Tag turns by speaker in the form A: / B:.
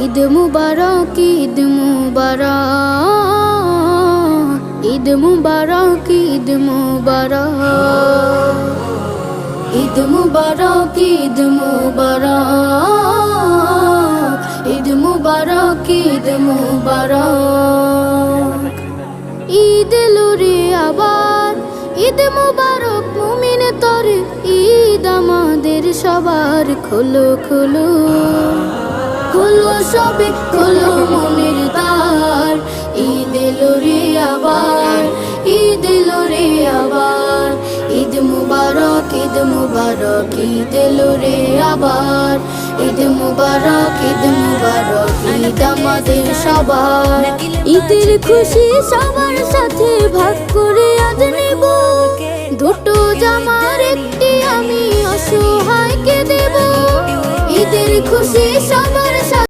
A: ঈদ মুবারক, ঈদ মুবারক, ঈদ মুবারক, ঈদ মুবারক, ঈদ মুবারক, ঈদ মুবারক, ঈদ মুবারক, ঈদ মুবারক। ঈদ এলো রে আবার, ঈদ মুবারক মুমিন তরে, ঈদ আমাদের সবার। খোলো খোলো খোলো সবে খোলো মনের দ্বার, ঈদ এলো রে আবার, ঈদ এলো রে আবার। ঈদ মুবারক, ঈদ মুবারক, ঈদ এলো রে আবার। ঈদ মুবারক, ঈদ মুবারক, ঈদ আমাদের সবার। ঈদের খুশি সবার সাথে ভাগ করে আজ নেব, দুটো জামার একটি আমি অসহায়কে দেব। ঈদের খুশি সবার